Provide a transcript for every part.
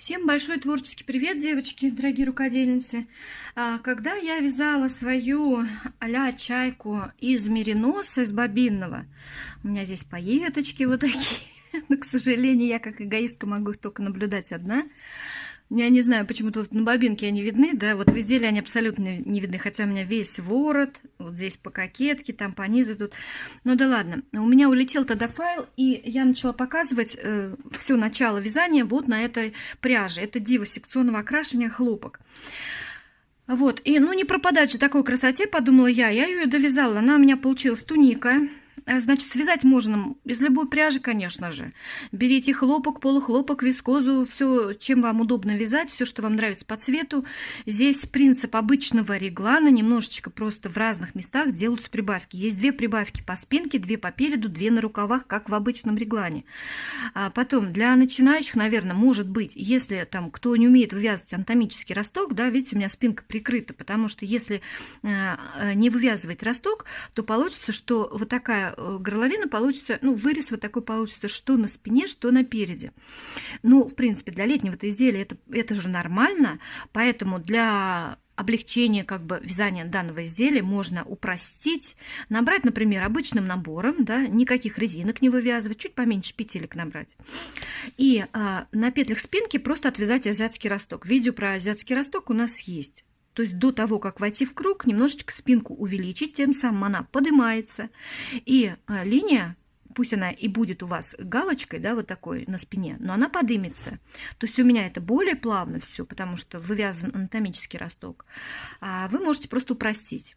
Всем большой творческий привет, девочки, дорогие рукодельницы. Когда я вязала свою а-ля чайку из мериноса, из бобинного, у меня здесь пайеточки вот такие, но, к сожалению, я как эгоистка могу их только наблюдать одна. Я не знаю, почему-то на бобинке они видны, да, вот в изделии они абсолютно не видны, хотя у меня весь ворот, вот здесь по кокетке, там по низу тут. Ну да ладно, у меня улетел тогда файл, и я начала показывать все начало вязания вот на этой пряже. Это Дива секционного окрашивания хлопок. Вот, и ну не пропадать же такой красоте, подумала я ее довязала. Она у меня получилась туника. Значит, связать можно из любой пряжи, конечно же. Берите хлопок, полухлопок, вискозу, все, чем вам удобно вязать, все, что вам нравится по цвету. Здесь принцип обычного реглана, немножечко просто в разных местах делаются прибавки. Есть две прибавки по спинке, две по переду, две на рукавах, как в обычном реглане. Потом, для начинающих, наверное, может быть, если там кто не умеет вывязывать анатомический росток, да, видите, у меня спинка прикрыта, потому что если не вывязывать росток, то получится, что вот такая горловина получится, ну, вырез вот такой получится, что на спине, что на переде. Ну, в принципе, для летнего-то изделия это же нормально, поэтому для облегчения как бы вязания данного изделия можно упростить, набрать, например, обычным набором, да, никаких резинок не вывязывать, чуть поменьше петелек набрать. И на петлях спинки просто отвязать азиатский росток. Видео про азиатский росток у нас есть. То есть до того, как войти в круг, немножечко спинку увеличить, тем самым она поднимается. И линия, пусть она и будет у вас галочкой, да, вот такой на спине, но она поднимется. То есть у меня это более плавно все, потому что вывязан анатомический росток. А вы можете просто упростить.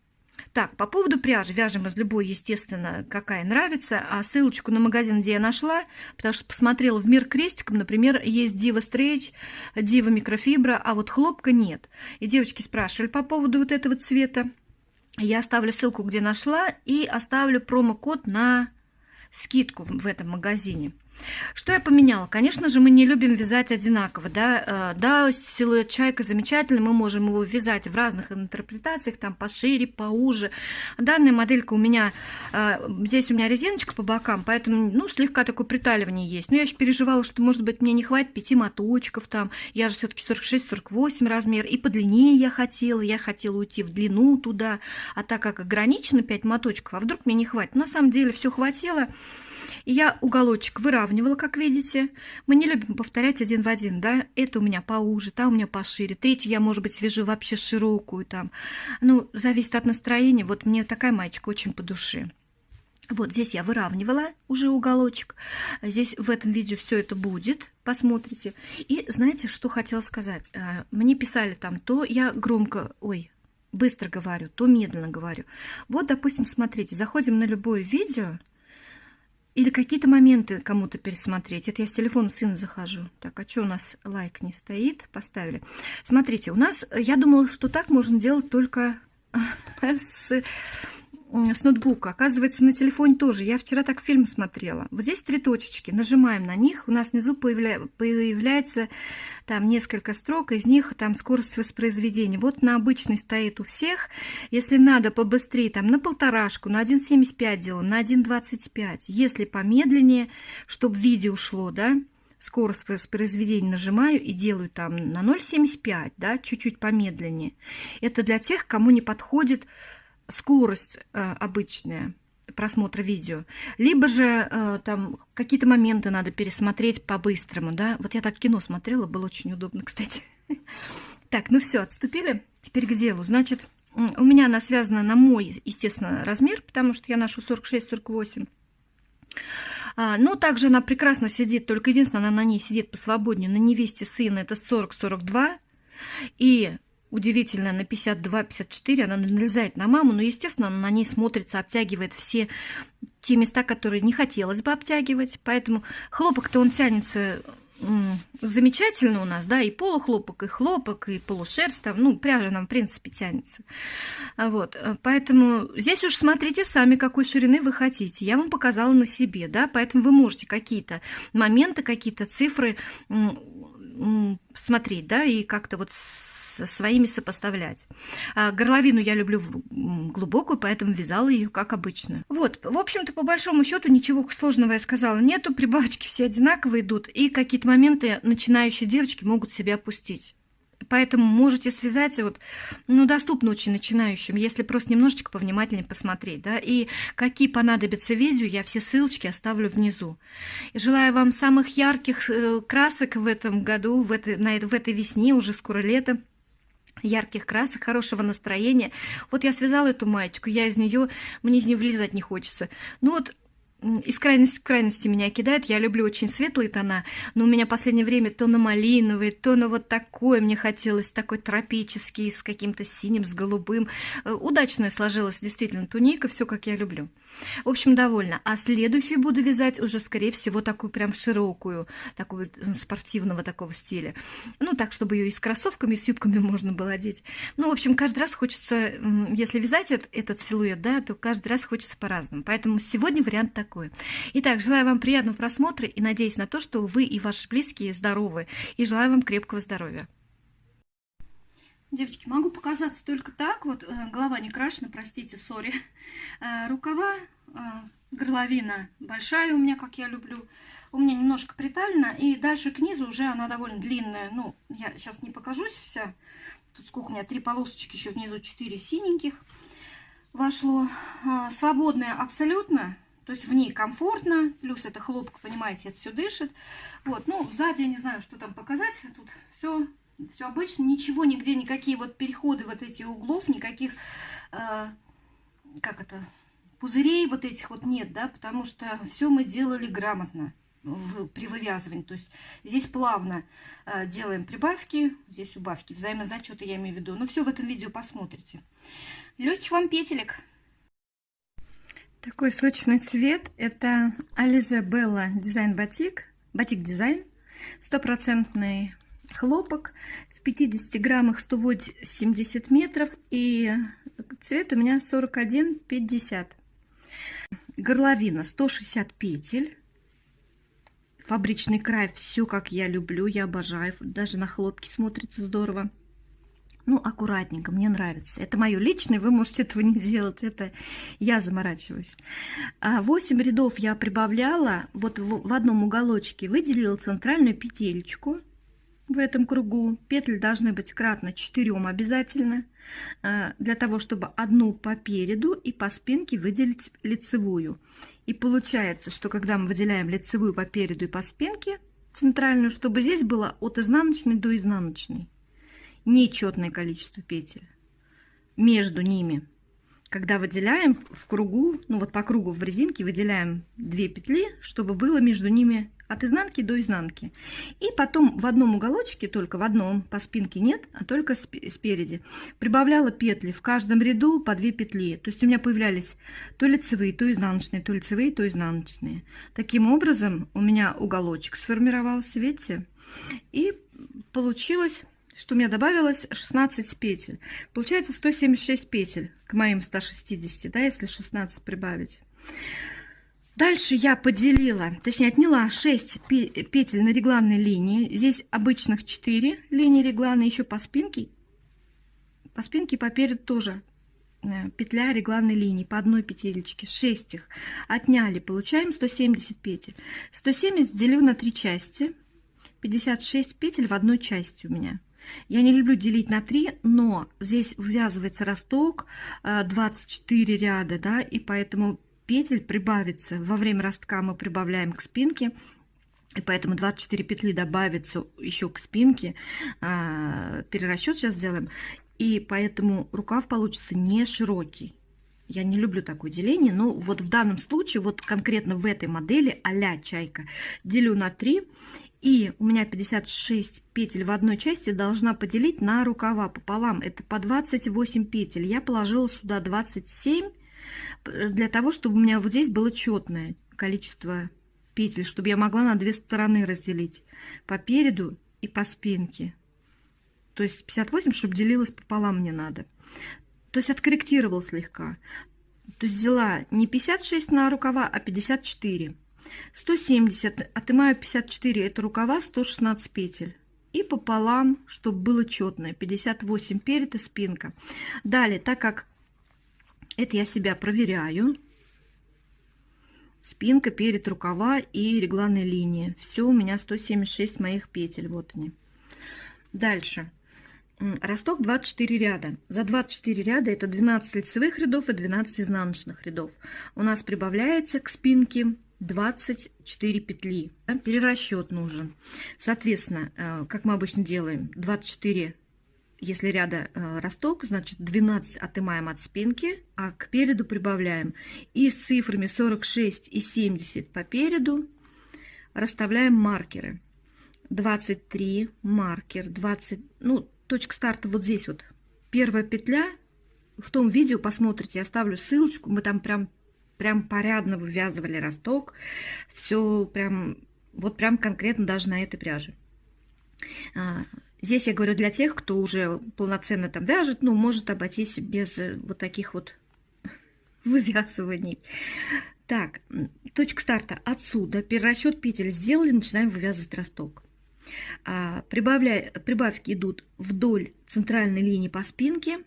Так, по поводу пряжи. Вяжем из любой, естественно, какая нравится. А ссылочку на магазин, где я нашла, потому что посмотрела в Мир крестиком, например, есть Дива Стрейч, Дива микрофибра, а вот хлопка нет. И девочки спрашивали по поводу вот этого цвета. Я оставлю ссылку, где нашла, и оставлю промокод на скидку в этом магазине. Что я поменяла? Конечно же, мы не любим вязать одинаково, да, да, силуэт чайка замечательный, мы можем его вязать в разных интерпретациях, там пошире, поуже. Данная моделька у меня, здесь у меня резиночка по бокам, поэтому, ну, слегка такое приталивание есть. Но я еще переживала, что, может быть, мне не хватит 5 моточков, там, я же все-таки 46-48 размер, и подлиннее я хотела уйти в длину туда, а так как ограничено 5 моточков, а вдруг мне не хватит? На самом деле все хватило. И я уголочек выравнивала, как видите. Мы не любим повторять один в один, да. Это у меня поуже, там у меня пошире. Третью я, может быть, свяжу вообще широкую там. Ну, зависит от настроения. Вот мне такая маечка очень по душе. Вот здесь я выравнивала уже уголочек. Здесь в этом видео все это будет. Посмотрите. И знаете, что хотела сказать? Мне писали там, то я громко, быстро говорю, то медленно говорю. Вот, допустим, смотрите, заходим на любое видео. Или какие-то моменты кому-то пересмотреть. Это я с телефона сына захожу. Так, а что у нас лайк не стоит? Поставили. Смотрите, у нас, я думала, что так можно делать только с ноутбука. Оказывается, на телефоне тоже. Я вчера так фильм смотрела. Вот здесь 3 точечки. Нажимаем на них. У нас внизу появляется там несколько строк. Из них там скорость воспроизведения. Вот на обычной стоит у всех. Если надо побыстрее, там на 1,5, на 1,75 делаем, на 1,25. Если помедленнее, чтобы видео шло, да, скорость воспроизведения нажимаю и делаю там на 0,75, да, чуть-чуть помедленнее. Это для тех, кому не подходит скорость обычная просмотра видео, либо же там какие-то моменты надо пересмотреть по-быстрому, да. Вот я так кино смотрела, было очень удобно, кстати. Так, ну все, отступили. Теперь к делу. Значит, у меня она связана на мой, естественно, размер, потому что я ношу 46-48. Но также она прекрасно сидит, только единственное, она на ней сидит посвободнее. На невесте сына это 40-42. И удивительно, на 52-54 она налезает на маму, но, естественно, она на ней смотрится, обтягивает все те места, которые не хотелось бы обтягивать. Поэтому хлопок-то он тянется замечательно у нас, да, и полухлопок, и хлопок, и полушерсть, там, ну, пряжа нам, в принципе, тянется. Вот, поэтому здесь уж смотрите сами, какой ширины вы хотите. Я вам показала на себе, да, поэтому вы можете какие-то моменты, какие-то цифры смотреть, да, и как-то вот со своими сопоставлять. Горловину я люблю глубокую, поэтому вязала ее как обычно. Вот, в общем-то, по большому счету ничего сложного я сказала нету, прибавочки все одинаково идут, и какие-то моменты начинающие девочки могут себя опустить. Поэтому можете связать, вот, ну, доступно очень начинающим, если просто немножечко повнимательнее посмотреть, да, и какие понадобятся видео, я все ссылочки оставлю внизу. И желаю вам самых ярких красок в этом году, в этой весне, уже скоро лето, ярких красок, хорошего настроения. Вот я связала эту маечку, мне из нее влезать не хочется. Ну вот, из крайности в крайности меня кидает. Я люблю очень светлые тона, но у меня в последнее время то на малиновый, то на вот такой. Мне хотелось такой тропический, с каким-то синим, с голубым. Удачная сложилась действительно туника, все как я люблю. В общем, довольна. А следующую буду вязать уже, скорее всего, такую прям широкую, такую спортивного такого стиля. Ну, так, чтобы ее и с кроссовками, и с юбками можно было одеть. Ну, в общем, каждый раз хочется, если вязать этот силуэт, да, то каждый раз хочется по-разному. Поэтому сегодня вариант такой. Итак, желаю вам приятного просмотра и надеюсь на то, что вы и ваши близкие здоровы. И желаю вам крепкого здоровья. Девочки, могу показаться только так, вот голова не крашена, простите, сори. Рукава, горловина большая у меня, как я люблю. У меня немножко приталена, и дальше к низу уже она довольно длинная. Ну, я сейчас не покажусь вся. Тут сколько у меня, 3 полосочки, еще внизу 4 синеньких вошло. Свободная абсолютно, то есть в ней комфортно, плюс это хлопок, понимаете, это все дышит. Вот, ну, сзади я не знаю, что там показать, тут все обычно, ничего, нигде, никакие вот переходы вот эти углов, никаких, пузырей вот этих вот нет, да, потому что все мы делали грамотно при вывязывании. То есть здесь плавно делаем прибавки, здесь убавки, взаимозачеты я имею в виду. Но все в этом видео посмотрите. Легких вам петелек. Такой сочный цвет. Это Alize Bella Design Batik. Батик дизайн. 100% хлопок. В 50 граммах 180 метров. И цвет у меня 41,50. Горловина 160 петель. Фабричный край, все как я люблю, я обожаю. Даже на хлопке смотрится здорово. Ну, аккуратненько, мне нравится. Это мое личное, вы можете этого не делать. Это я заморачиваюсь. 8 рядов я прибавляла. Вот в одном уголочке выделила центральную петелечку в этом кругу. Петли должны быть кратно 4 обязательно. Для того, чтобы одну по переду и по спинке выделить лицевую. И получается, что когда мы выделяем лицевую по переду и по спинке, центральную, чтобы здесь было от изнаночной до изнаночной. Нечетное количество петель между ними. Когда выделяем в кругу, ну вот по кругу в резинке выделяем 2 петли, чтобы было между ними от изнанки до изнанки. И потом в одном уголочке, только в одном, по спинке нет, а только спереди, прибавляла петли в каждом ряду по 2 петли. То есть у меня появлялись то лицевые, то изнаночные, то лицевые, то изнаночные. Таким образом у меня уголочек сформировался, видите? И получилось, что у меня добавилось 16 петель. Получается 176 петель к моим 160, да, если 16 прибавить. Дальше я поделила, точнее отняла 6 петель на регланной линии. Здесь обычных 4 линии реглана, еще по спинке и по переду тоже петля регланной линии по одной петелечке. 6 их отняли, получаем 170 петель. 170 делю на 3 части, 56 петель в одной части у меня. Я не люблю делить на 3, но здесь ввязывается росток 24 ряда, да, и поэтому петель прибавится. Во время ростка мы прибавляем к спинке, и поэтому 24 петли добавится еще к спинке. Перерасчет сейчас сделаем, и поэтому рукав получится не широкий. Я не люблю такое деление, но вот в данном случае, вот конкретно в этой модели а-ля чайка, делю на 3. И у меня 56 петель в одной части должна поделить на рукава пополам. Это по 28 петель. Я положила сюда 27 для того, чтобы у меня вот здесь было четное количество петель, чтобы я могла на 2 стороны разделить. По переду и по спинке. То есть 58, чтобы делилось пополам мне надо. То есть откорректировала слегка. То есть взяла не 56 на рукава, а 54. 170, отымаю 54, это рукава, 116 петель. и пополам, чтобы было четное. 58 перед и спинка. Далее, так как это я себя проверяю, спинка, перед, рукава и регланные линии. Все, у меня 176 моих петель. Вот они. Дальше. Росток 24 ряда. За 24 ряда это 12 лицевых рядов и 12 изнаночных рядов. У нас прибавляется к спинке 24 петли. Перерасчет нужен. Соответственно, как мы обычно делаем, 24, если ряда росток, значит 12 отымаем от спинки, а к переду прибавляем. И с цифрами 46 и 70 по переду расставляем маркеры. 23 маркер, 20, ну, точка старта вот здесь вот. Первая петля, в том видео посмотрите, я оставлю ссылочку, мы там прям порядно вывязывали росток, все прям, вот прям конкретно даже на этой пряже. Здесь я говорю для тех, кто уже полноценно там вяжет, ну, может обойтись без вот таких вот вывязываний. Так, точка старта отсюда, перерасчет петель сделали, начинаем вывязывать росток. Прибавки идут вдоль центральной линии по спинке.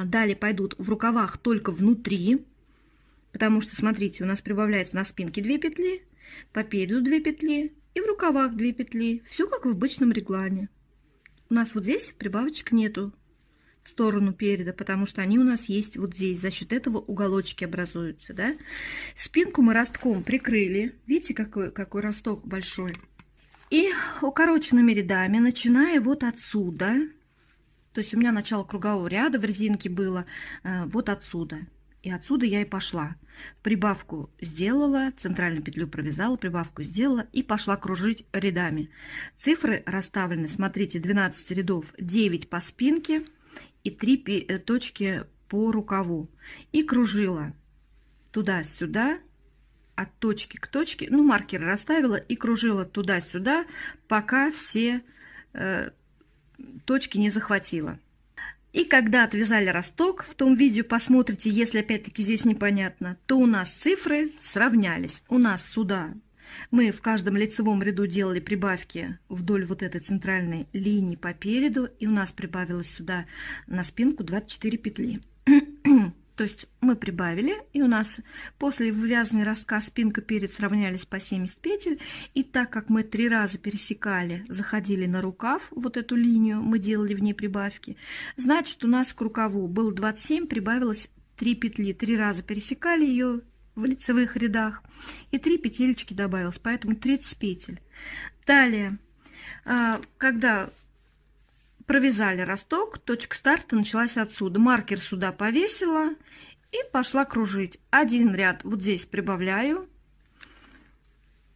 Далее пойдут в рукавах только внутри, потому что, смотрите, у нас прибавляется на спинке 2 петли, по переду 2 петли и в рукавах 2 петли. Все как в обычном реглане. У нас вот здесь прибавочек нету в сторону переда, потому что они у нас есть вот здесь. За счет этого уголочки образуются, да? Спинку мы ростком прикрыли. Видите, какой росток большой? И укороченными рядами, начиная вот отсюда, то есть у меня начало кругового ряда в резинке было вот отсюда. И отсюда я и пошла. Прибавку сделала, центральную петлю провязала, прибавку сделала и пошла кружить рядами. Цифры расставлены, смотрите, 12 рядов, 9 по спинке и 3 точки по рукаву. И кружила туда-сюда, от точки к точке, ну, маркеры расставила и кружила туда-сюда, пока все точки не захватила. И когда отвязали росток, в том видео посмотрите, если опять-таки здесь непонятно, то у нас цифры сравнялись. У нас сюда мы в каждом лицевом ряду делали прибавки вдоль вот этой центральной линии по переду, и у нас прибавилось сюда на спинку 24 петли. То есть мы прибавили, и у нас после вывязывания ростка спинка перед сравнялись по 70 петель. И так как мы 3 раза пересекали, заходили на рукав, вот эту линию, мы делали в ней прибавки, значит, у нас к рукаву было 27, прибавилось 3 петли. 3 раза пересекали ее в лицевых рядах, и 3 петелечки добавилось, поэтому 30 петель. Далее, когда провязали росток, точка старта началась отсюда. Маркер сюда повесила и пошла кружить. Один ряд вот здесь прибавляю,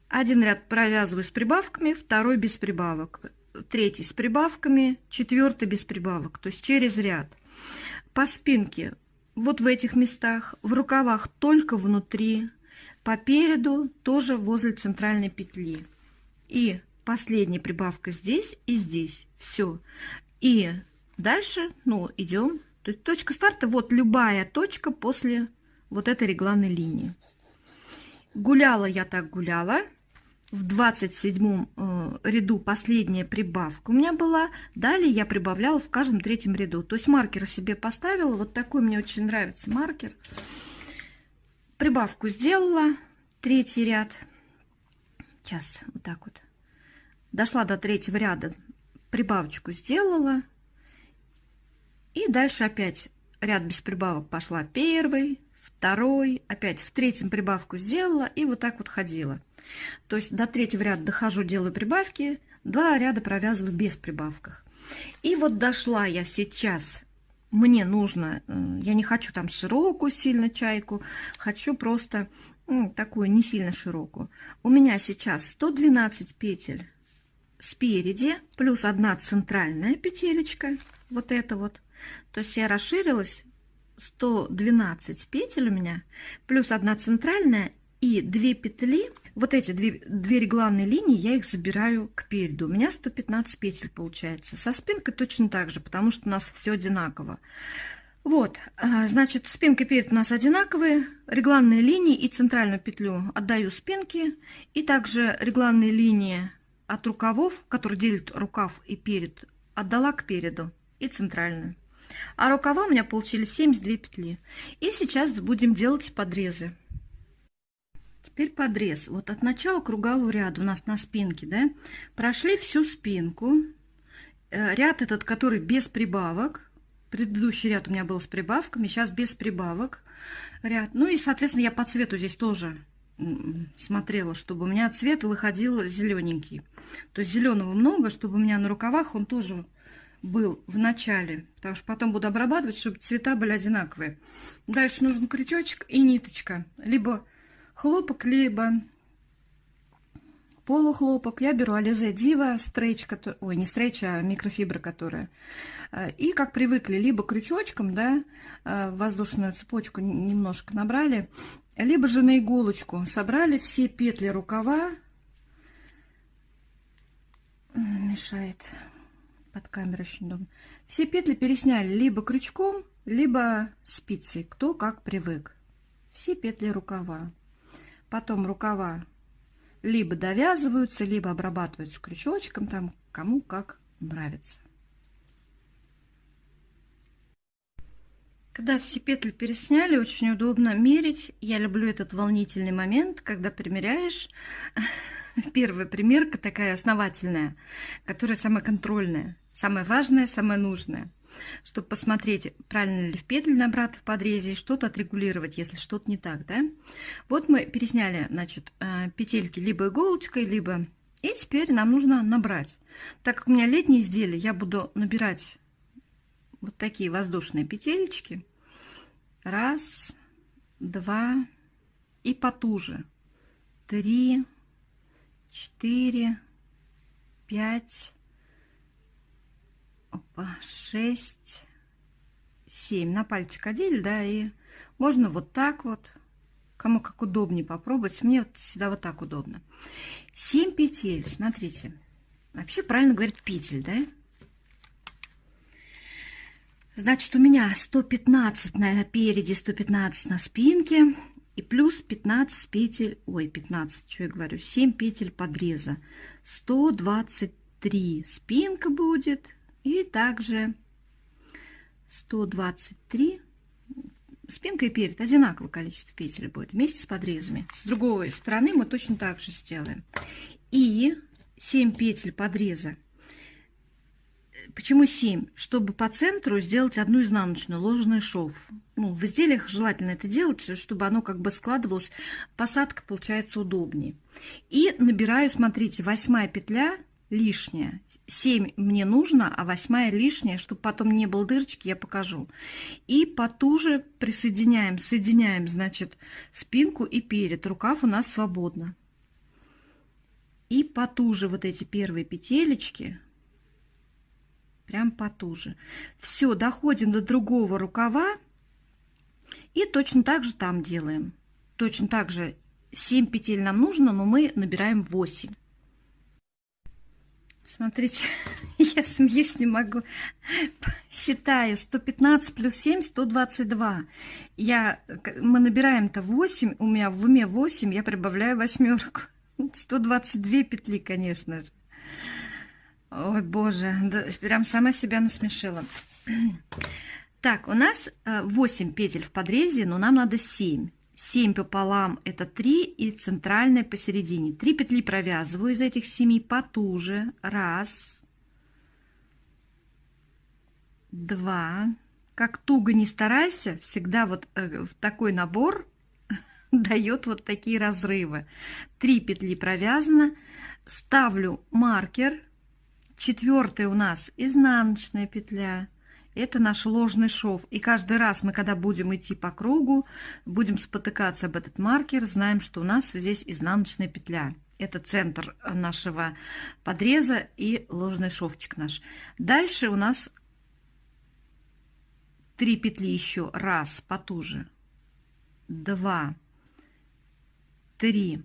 один ряд провязываю с прибавками, второй без прибавок, третий с прибавками, четвертый без прибавок, то есть через ряд. По спинке вот в этих местах, в рукавах только внутри, по переду тоже возле центральной петли. И последняя прибавка здесь и здесь. Все. И дальше, ну, идем. То есть точка старта, вот любая точка после вот этой регланной линии. Гуляла я так гуляла. В 27 ряду последняя прибавка у меня была. Далее я прибавляла в каждом третьем ряду. То есть маркер себе поставила. Вот такой мне очень нравится маркер. Прибавку сделала. Третий ряд. Сейчас вот так вот. Дошла до третьего ряда, прибавочку сделала, и дальше опять ряд без прибавок пошла первый, второй, опять в третьем прибавку сделала, и вот так вот ходила. То есть до третьего ряда дохожу, делаю прибавки, 2 ряда провязываю без прибавках. И вот дошла я сейчас, мне нужно, я не хочу там широкую сильно чайку, хочу просто такую не сильно широкую. У меня сейчас 112 петель спереди, плюс 1 центральная петелечка, вот это вот. То есть я расширилась, 112 петель у меня, плюс 1 центральная и 2 петли. Вот эти две регланные линии, я их забираю к переду. У меня 115 петель получается. Со спинкой точно так же, потому что у нас все одинаково. Вот, значит, спинка и перед у нас одинаковые. Регланные линии и центральную петлю отдаю спинке. И также регланные линии от рукавов, которые делят рукав и перед, отдала к переду и центральную. А рукава у меня получились 72 петли. И сейчас будем делать подрезы. Теперь подрез. Вот от начала кругового ряда у нас на спинке, да, прошли всю спинку. Ряд этот, который без прибавок. Предыдущий ряд у меня был с прибавками, сейчас без прибавок ряд. Ну и, соответственно, я по цвету здесь тоже смотрела, чтобы у меня цвет выходил зелененький. То есть зеленого много, чтобы у меня на рукавах он тоже был в начале, потому что потом буду обрабатывать, чтобы цвета были одинаковые. Дальше нужен крючочек и ниточка, либо хлопок, либо полухлопок. Я беру Alize Diva стрейч, ой, не стрейч, а микрофибра, которая. И как привыкли, либо крючочком, да, воздушную цепочку немножко набрали, либо же на иголочку собрали все петли рукава. Мешает. Под камерой очень удобно. Все петли пересняли либо крючком, либо спицей, кто как привык. Все петли рукава. Потом рукава либо довязываются, либо обрабатываются крючочком, там кому как нравится. Когда все петли пересняли, очень удобно мерить. Я люблю этот волнительный момент, когда примеряешь. Первая примерка такая основательная, которая самая контрольная, самая важная, самая нужная, чтобы посмотреть, правильно ли в петли набрать в подрезе, что-то отрегулировать, если что-то не так, да. Вот мы пересняли, значит, петельки либо иголочкой, либо... И теперь нам нужно набрать. Так как у меня летние изделия, я буду набирать вот такие воздушные петелечки. Раз, два и потуже. 3, 4, 5, 6, 7. На пальчик одели, да, и можно вот так вот, кому как удобнее попробовать. Мне вот всегда вот так удобно. 7 петель, смотрите. Вообще правильно говорить петель, да? Значит, у меня 115 напереди, 115 на спинке. И плюс 15 петель, ой, 15, что я говорю, 7 петель подреза. 123 спинка будет. И также 123 спинка и перед. Одинаковое количество петель будет вместе с подрезами. С другой стороны мы точно так же сделаем. И 7 петель подреза. Почему 7? Чтобы по центру сделать одну изнаночную, ложный шов. Ну, в изделиях желательно это делать, чтобы оно как бы складывалось, посадка получается удобнее. И набираю, смотрите, 8 петля лишняя. 7 мне нужно, а 8 лишняя, чтобы потом не было дырочки, я покажу. И потуже присоединяем, соединяем, значит, спинку и перед. Рукав у нас свободно. И потуже вот эти первые петелечки. Прям потуже. Все, доходим до другого рукава. И точно так же там делаем. Точно так же 7 петель нам нужно, но мы набираем 8. Смотрите, я смеюсь не могу. Считаю, 115 плюс 7, 122. Мы набираем-то 8, у меня в уме 8, я прибавляю восьмерку. 122 петли, конечно же. Ой, боже, да, прям сама себя насмешила. Так, у нас 8 петель в подрезе, но нам надо 7. 7 пополам это 3 и центральная посередине. 3 петли провязываю из этих 7 потуже. Раз, два. Как туго не старайся, всегда вот такой набор дает вот такие разрывы. 3 петли провязано. Ставлю маркер. 4 у нас изнаночная петля. Это наш ложный шов. И каждый раз мы, когда будем идти по кругу, будем спотыкаться об этот маркер, знаем, что у нас здесь изнаночная петля. Это центр нашего подреза и ложный шовчик наш. Дальше у нас 3 петли еще. Раз, потуже. 2, 3.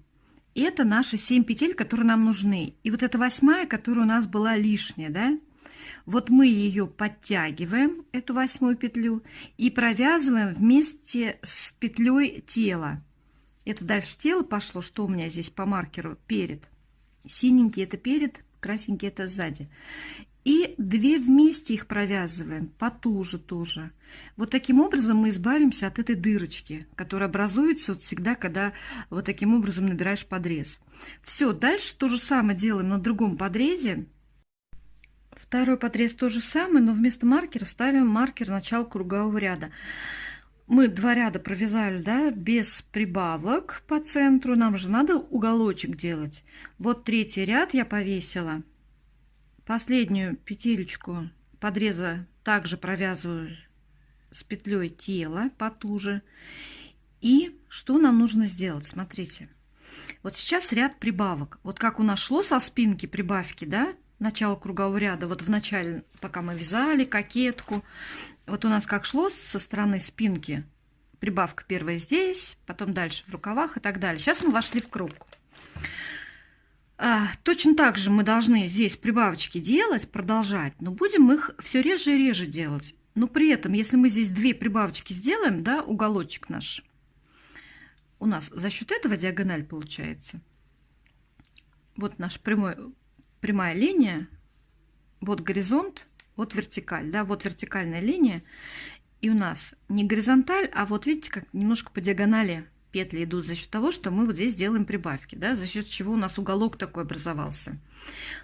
Это наши 7 петель, которые нам нужны. И вот эта 8, которая у нас была лишняя, да? Вот мы ее подтягиваем, эту 8 петлю, и провязываем вместе с петлей тела. Это дальше тело пошло, что у меня здесь по маркеру перед. Синенький это перед, красненький это сзади. И 2 вместе их провязываем, потуже тоже. Вот таким образом мы избавимся от этой дырочки, которая образуется вот всегда, когда вот таким образом набираешь подрез. Все, дальше то же самое делаем на другом подрезе. Второй подрез то же самое, но вместо маркера ставим маркер начала кругового ряда. Мы 2 ряда провязали, да, без прибавок по центру. Нам же надо уголочек делать. Вот 3-й ряд я повесила. Последнюю петелечку подреза также провязываю с петлей тела потуже. И что нам нужно сделать? Смотрите. Вот сейчас ряд прибавок. Вот как у нас шло со спинки прибавки, да, начало кругового ряда, вот в начале, пока мы вязали кокетку, вот у нас как шло со стороны спинки, прибавка первая здесь, потом дальше в рукавах и так далее. Сейчас мы вошли в круг. Точно так же мы должны здесь прибавочки делать, продолжать, но будем их все реже и реже делать. Но при этом, если мы здесь 2 прибавочки сделаем, да, уголочек наш, у нас за счет этого диагональ получается. Вот наша прямая линия, вот горизонт, вот вертикаль, да, вот вертикальная линия. И у нас не горизонталь, а вот видите, как немножко по диагонали петли идут за счет того, что мы вот здесь делаем прибавки, да, за счет чего у нас уголок такой образовался.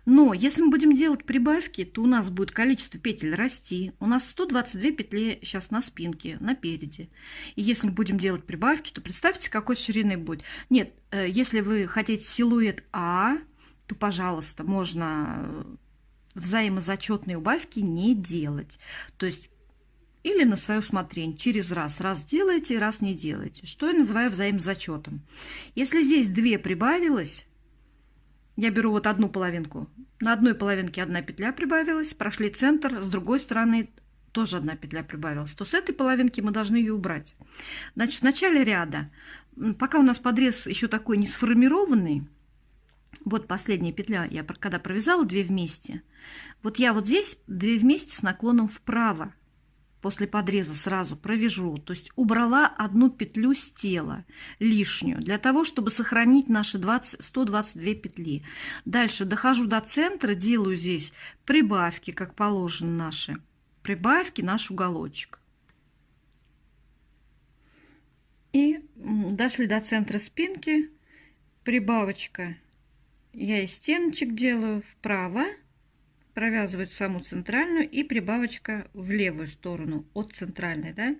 Но если мы будем делать прибавки, то у нас будет количество петель расти. У нас 122 петли сейчас на спинке, напереди. И если мы будем делать прибавки, то представьте, какой ширины будет. Нет, если вы хотите силуэт А, то, пожалуйста, можно взаимозачетные убавки не делать. То есть или на свое усмотрение, через раз. Раз делаете, раз не делаете. Что я называю взаимозачетом. Если здесь 2 прибавилось, я беру вот одну половинку. На одной половинке 1 петля прибавилась, прошли центр, с другой стороны тоже 1 петля прибавилась. То с этой половинки мы должны ее убрать. Значит, в начале ряда, пока у нас подрез еще такой не сформированный, вот последняя петля, я когда провязала 2 вместе, вот я вот здесь 2 вместе с наклоном вправо. После подреза сразу провяжу, то есть убрала 1 петлю с тела лишнюю, для того, чтобы сохранить наши 122 петли. Дальше дохожу до центра, делаю здесь прибавки, как положено наши. Прибавки, наш уголочек. И дошли до центра спинки, прибавочка. Я из стеночек делаю вправо. Провязывать саму центральную и прибавочка в левую сторону от центральной, да?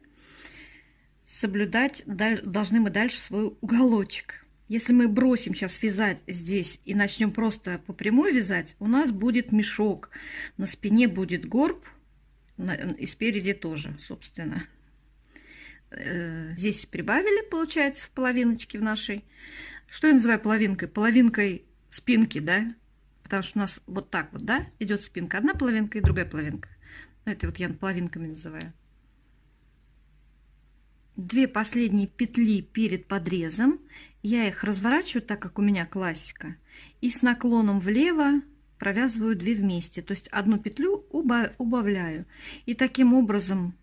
Соблюдать должны мы дальше свой уголочек. Если мы бросим сейчас вязать здесь и начнем просто по прямой вязать, у нас будет мешок, на спине будет горб и спереди тоже, собственно. Здесь прибавили, получается, в половиночке в нашей. Что я называю половинкой? Половинкой спинки, да? Потому что у нас вот так вот, да, идет спинка. Одна половинка и другая половинка. Это вот я половинками называю. 2 последние петли перед подрезом. Я их разворачиваю, так как у меня классика. И с наклоном влево провязываю 2 вместе. То есть 1 петлю убавляю. И таким образом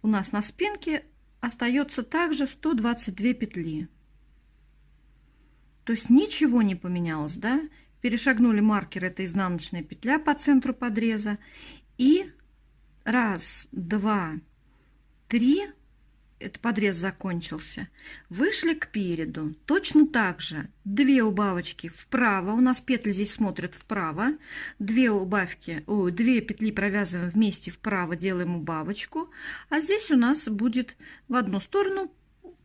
у нас на спинке остается также 122 петли. То есть ничего не поменялось, да? Перешагнули маркер, это изнаночная петля по центру подреза. И 1, 2, 3, это подрез закончился. Вышли к переду. Точно так же 2 убавочки вправо. У нас петли здесь смотрят вправо. 2 петли провязываем вместе вправо, делаем убавочку. А здесь у нас будет в одну сторону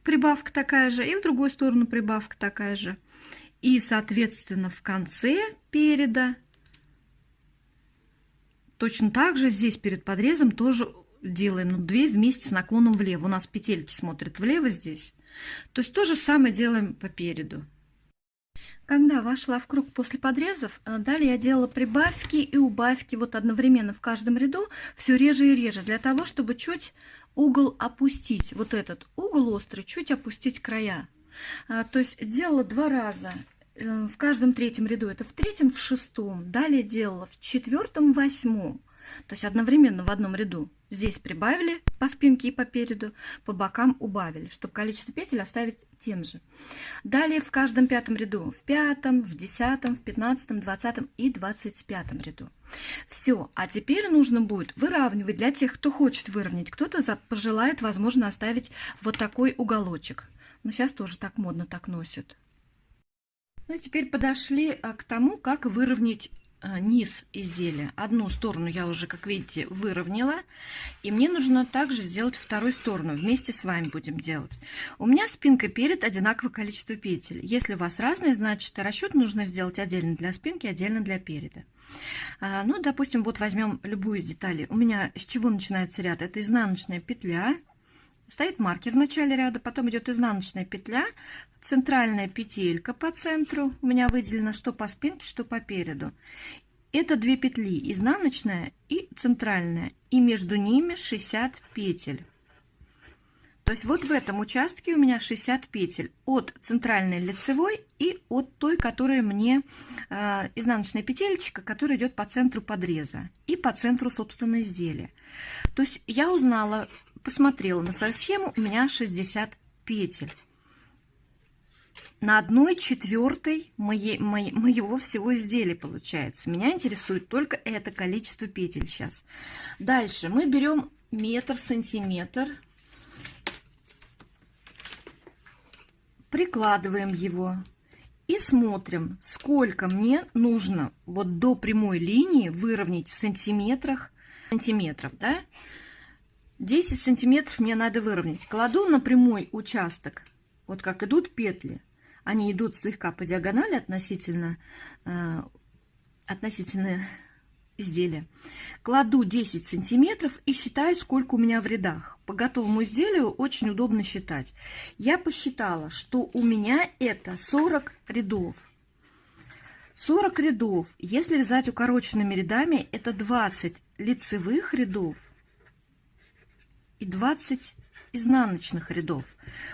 прибавка такая же, и в другую сторону прибавка такая же. И, соответственно, в конце переда точно так же здесь перед подрезом тоже делаем 2 вместе с наклоном влево. У нас петельки смотрят влево здесь. То есть то же самое делаем по переду. Когда вошла в круг после подрезов, далее я делала прибавки и убавки вот одновременно в каждом ряду, все реже и реже, для того, чтобы чуть угол опустить. Вот этот угол острый, чуть опустить края. То есть делала 2 раза. В каждом 3-м ряду, это в 3-м, в 6-м, далее делала в 4-м, 8-м. То есть одновременно в одном ряду. Здесь прибавили по спинке и по переду, по бокам убавили, чтобы количество петель оставить тем же. Далее в каждом пятом ряду, в пятом, в 10, в 15, 20 и 25 ряду. Все, а теперь нужно будет выравнивать для тех, кто хочет выровнять. Кто-то пожелает, возможно, оставить вот такой уголочек. Но сейчас тоже так модно так носят. Ну и теперь подошли к тому, как выровнять низ изделия. Одну сторону я уже, как видите, выровняла. И мне нужно также сделать вторую сторону. Вместе с вами будем делать. У меня спинка перед одинаковое количество петель. Если у вас разные, значит расчет нужно сделать отдельно для спинки, отдельно для переда. Ну, допустим, вот возьмем любую из деталей. У меня с чего начинается ряд? Это изнаночная петля. Стоит маркер в начале ряда, потом идет изнаночная петля, центральная петелька по центру. У меня выделено что по спинке, что по переду. Это 2 петли, изнаночная и центральная. И между ними 60 петель. То есть вот в этом участке у меня 60 петель от центральной лицевой и от той, которая мне изнаночная петелечка, которая идет по центру подреза и по центру, собственно, изделия. То есть я узнала, посмотрела на свою схему, у меня 60 петель. На 1/4 моего всего изделия получается. Меня интересует только это количество петель сейчас. Дальше мы берем метр, сантиметр. Прикладываем его и смотрим, сколько мне нужно вот до прямой линии выровнять в сантиметрах, да? 10 сантиметров мне надо выровнять. Кладу на прямой участок, вот как идут петли, они идут слегка по диагонали относительно изделия. Кладу 10 сантиметров и считаю, сколько у меня в рядах. По готовому изделию очень удобно считать. Я посчитала, что у меня это 40 рядов. 40 рядов, если вязать укороченными рядами, это 20 лицевых рядов и 20 изнаночных рядов.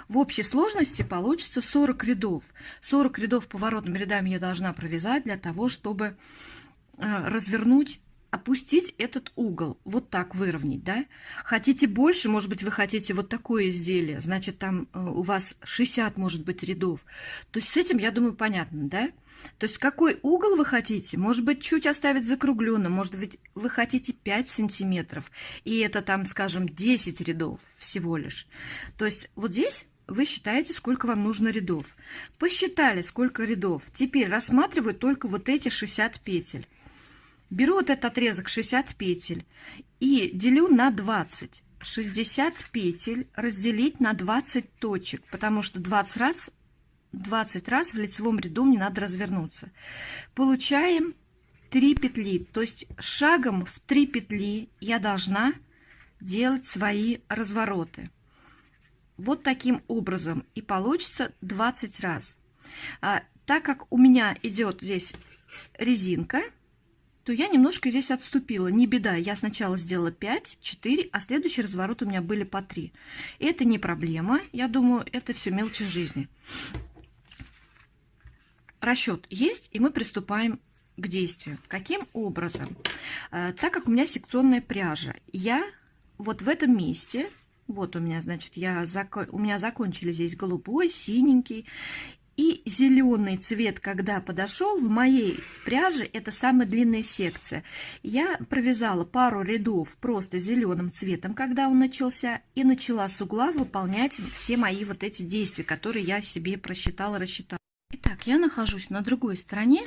В общей сложности получится 40 рядов. 40 рядов поворотными рядами я должна провязать для того, чтобы развернуть, опустить этот угол, вот так выровнять, да? Хотите больше, может быть, вы хотите вот такое изделие, значит, там у вас 60, может быть, рядов. То есть с этим, я думаю, понятно, да? То есть какой угол вы хотите? Может быть, чуть оставить закругленным, может быть, вы хотите 5 сантиметров, и это там, скажем, 10 рядов всего лишь. То есть вот здесь вы считаете, сколько вам нужно рядов. Посчитали, сколько рядов. Теперь рассматриваю только вот эти 60 петель. Беру вот этот отрезок 60 петель и делю на 20. 60 петель разделить на 20 точек, потому что 20 раз в лицевом ряду мне надо развернуться. Получаем 3 петли, то есть шагом в 3 петли я должна делать свои развороты. Вот таким образом и получится 20 раз. Так как у меня идет здесь резинка, то я немножко здесь отступила. Не беда, я сначала сделала 5, 4, а следующий разворот у меня были по 3. Это не проблема, я думаю, это все мелочи жизни. Расчет есть, и мы приступаем к действию. Каким образом? Так как у меня секционная пряжа, я вот в этом месте, вот у меня, значит, у меня закончили здесь голубой, синенький, и зеленый цвет, когда подошел, в моей пряже это самая длинная секция. Я провязала пару рядов просто зеленым цветом, когда он начался, и начала с угла выполнять все мои вот эти действия, которые я себе просчитала, рассчитала. Итак, я нахожусь на другой стороне,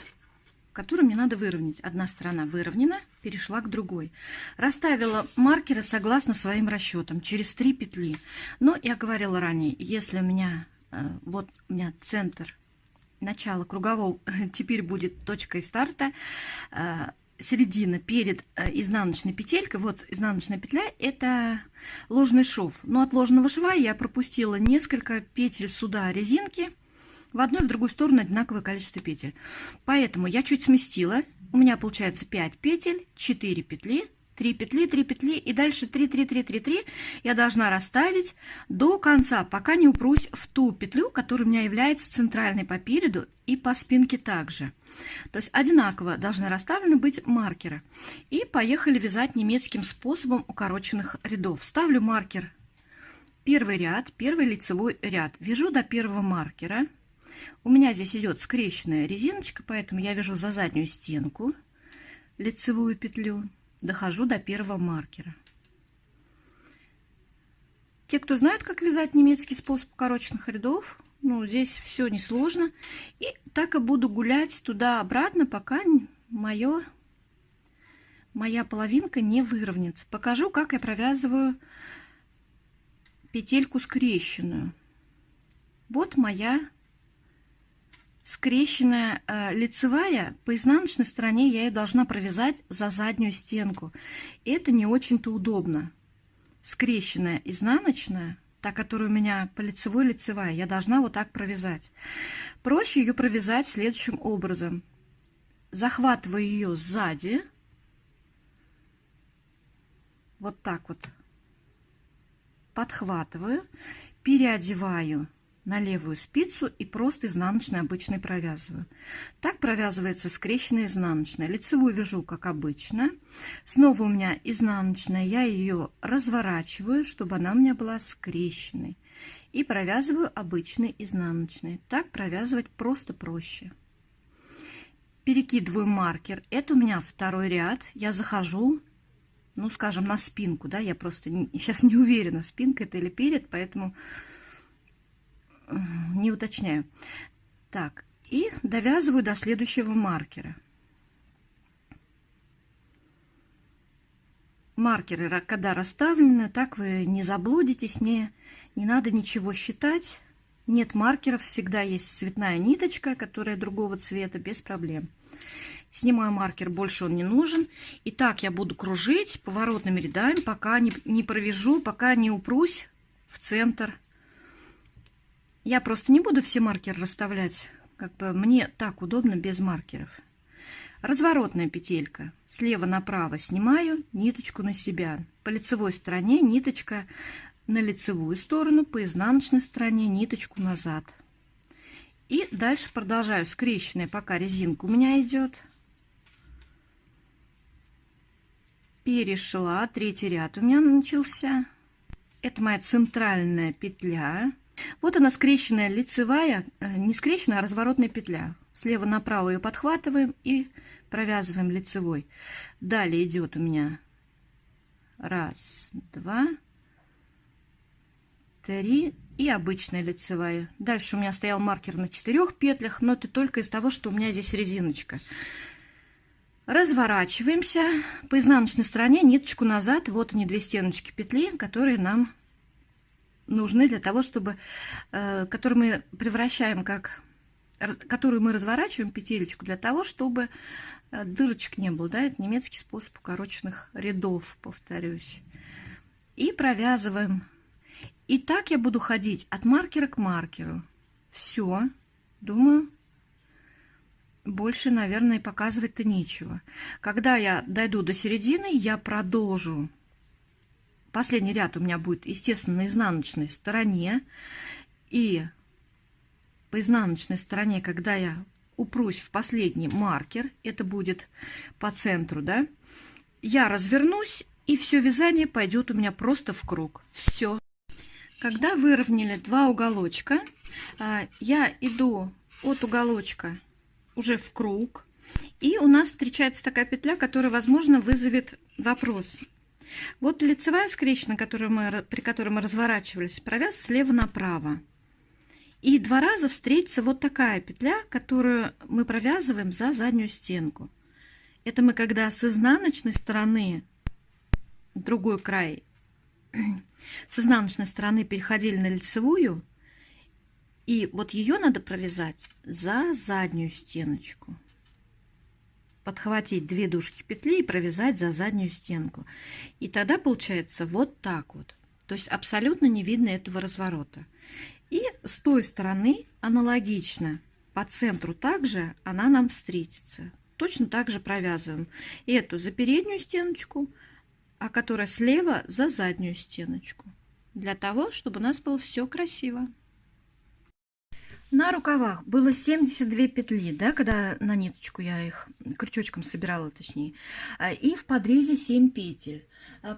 которую мне надо выровнять. Одна сторона выровнена, перешла к другой. Расставила маркеры согласно своим расчетам через 3 петли. Но я говорила ранее, если у меня вот у меня центр начала кругового теперь будет точкой старта, середина перед изнаночной петелькой, вот изнаночная петля, это ложный шов. Но от ложного шва я пропустила несколько петель сюда резинки, в одну и в другую сторону одинаковое количество петель. Поэтому я чуть сместила, у меня получается 5 петель, 4 петли, 3 петли, 3 петли и дальше 3, 3, 3, 3, 3 я должна расставить до конца, пока не упрусь в ту петлю, которая у меня является центральной по переду и по спинке также. То есть одинаково должны расставлены быть маркеры. И поехали вязать немецким способом укороченных рядов. Ставлю маркер первый ряд, первый лицевой ряд. Вяжу до первого маркера. У меня здесь идет скрещенная резиночка, поэтому я вяжу за заднюю стенку лицевую петлю. Дохожу до первого маркера. Те, кто знают, как вязать немецкий способ укороченных рядов, ну, здесь все несложно. И так и буду гулять туда-обратно, пока моя половинка не выровняется. Покажу, как я провязываю петельку скрещенную. Вот моя скрещенная лицевая. По изнаночной стороне я ее должна провязать за заднюю стенку. Это не очень-то удобно. Скрещенная изнаночная, та, которая у меня по лицевой лицевая, я должна вот так провязать. Проще ее провязать следующим образом. Захватываю ее сзади. Вот так вот. Подхватываю. Переодеваю на левую спицу и просто изнаночной обычной провязываю. Так провязывается скрещенная изнаночная. Лицевую вяжу как обычно. Снова у меня изнаночная. Я ее разворачиваю, чтобы она у меня была скрещенной. И провязываю обычный изнаночный. Так провязывать просто проще. Перекидываю маркер. Это у меня второй ряд. Я захожу, ну, скажем, на спинку. Да? Я просто сейчас не уверена, спинка это или перед, поэтому не уточняю. Так, и довязываю до следующего маркера. Маркеры, когда расставлены, так вы не заблудитесь, не надо ничего считать. Нет маркеров, всегда есть цветная ниточка, которая другого цвета, без проблем. Снимаю маркер, больше он не нужен. И так я буду кружить поворотными рядами, пока не провяжу, пока не упрусь в центр. Я просто не буду все маркеры расставлять, как бы мне так удобно без маркеров. Разворотная петелька. Слева направо снимаю ниточку на себя. По лицевой стороне ниточка на лицевую сторону, по изнаночной стороне ниточку назад. И дальше продолжаю скрещенная, пока резинка у меня идет. Перешла, третий ряд у меня начался. Это моя центральная петля. Вот она, скрещенная лицевая, не скрещенная, а разворотная петля. Слева направо ее подхватываем и провязываем лицевой. Далее идет у меня 1, 2, 3 и обычная лицевая. Дальше у меня стоял маркер на 4 петлях, но это только из того, что у меня здесь резиночка. Разворачиваемся по изнаночной стороне, ниточку назад. Вот они, 2 стеночки петли, которые нам нужны для того, чтобы, которые мы превращаем которую мы разворачиваем петелечку для того, чтобы дырочек не было, да, это немецкий способ укороченных рядов, повторюсь. И провязываем. И так я буду ходить от маркера к маркеру. Все, думаю, больше, наверное, показывать-то нечего. Когда я дойду до середины, я продолжу. Последний ряд у меня будет, естественно, на изнаночной стороне. И по изнаночной стороне, когда я упрусь в последний маркер, это будет по центру, да, я развернусь, и все вязание пойдет у меня просто в круг. Все. Когда выровняли 2 уголочка, я иду от уголочка уже в круг. И у нас встречается такая петля, которая, возможно, вызовет вопрос. Вот лицевая скрещенная, при которой мы разворачивались, провяз слева направо. И 2 раза встретится вот такая петля, которую мы провязываем за заднюю стенку. Это мы когда с изнаночной стороны, другой край, с изнаночной стороны переходили на лицевую, и вот ее надо провязать за заднюю стеночку. Подхватить 2 дужки петли и провязать за заднюю стенку. И тогда получается вот так вот. То есть абсолютно не видно этого разворота. И с той стороны аналогично по центру также она нам встретится. Точно так же провязываем эту за переднюю стеночку, а которая слева за заднюю стеночку. Для того, чтобы у нас было все красиво. На рукавах было 72 петли, да, когда на ниточку я их крючочком собирала, точнее. И в подрезе 7 петель.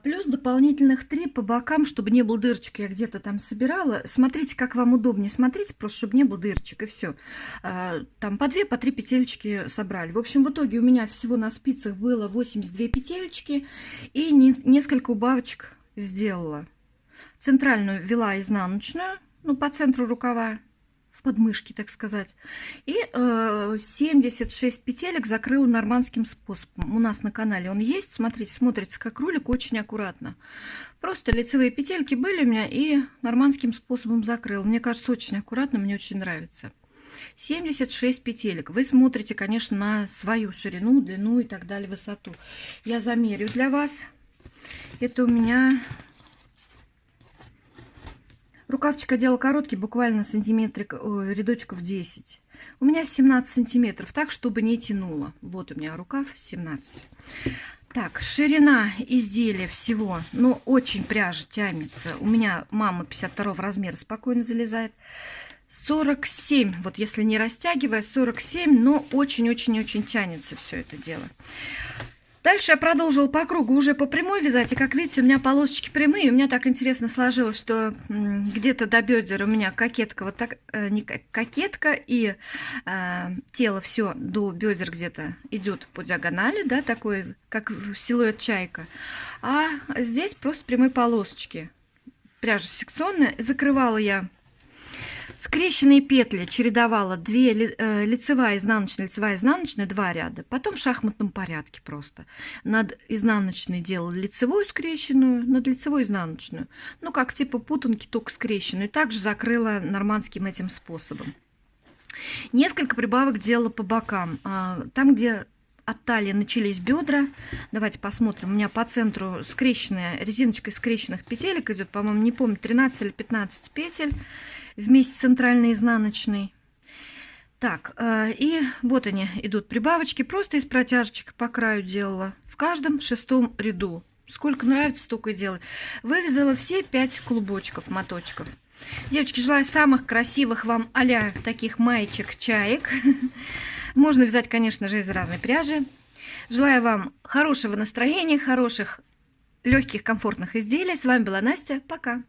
Плюс дополнительных 3 по бокам, чтобы не было дырочек, я где-то там собирала. Смотрите, как вам удобнее. Смотрите, просто чтобы не было дырочек, и все. Там по 2, по 3 петельки собрали. В общем, в итоге у меня всего на спицах было 82 петельки и несколько убавочек сделала. Центральную вела изнаночную, ну, по центру рукава, в подмышке, так сказать. И 76 петелек закрыла нормандским способом. У нас на канале он есть. Смотрите, смотрится как ролик, очень аккуратно. Просто лицевые петельки были у меня и нормандским способом закрыла. Мне кажется, очень аккуратно, мне очень нравится. 76 петелек. Вы смотрите, конечно, на свою ширину, длину и так далее, высоту. Я замерю для вас. Это у меня... Рукавчик я делала короткий, буквально рядочков 10. У меня 17 сантиметров, так, чтобы не тянуло. Вот у меня рукав 17. Так, ширина изделия всего, но очень пряжа тянется. У меня мама 52 размера спокойно залезает. 47, вот если не растягивая, 47, но очень-очень-очень тянется все это дело. Дальше я продолжила по кругу уже по прямой вязать, и как видите, у меня полосочки прямые, у меня так интересно сложилось, что где-то до бедер у меня кокетка, вот так, не кокетка, и тело все до бедер где-то идет по диагонали, да, такой, как силуэт чайка, а здесь просто прямые полосочки, пряжа секционная, закрывала я скрещенные петли, чередовала 2 лицевая, изнаночная, 2 ряда. Потом в шахматном порядке просто. Над изнаночной делала лицевую скрещенную, над лицевой изнаночную. Ну, как типа путанки, только скрещенную. Также закрыла нормандским этим способом. Несколько прибавок делала по бокам. Там, где от талии начались бедра, давайте посмотрим. У меня по центру скрещенная, резиночкой скрещенных петелек идет, по-моему, не помню, 13 или 15 петель. Вместе центральной и изнаночной. Так, и вот они идут прибавочки. Просто из протяжечек по краю делала. В каждом 6-м ряду. Сколько нравится, столько и делаю. Вывязала все 5 клубочков, моточков. Девочки, желаю самых красивых вам а-ля таких маечек, чаек. Можно вязать, конечно же, из разной пряжи. Желаю вам хорошего настроения, хороших, легких, комфортных изделий. С вами была Настя. Пока.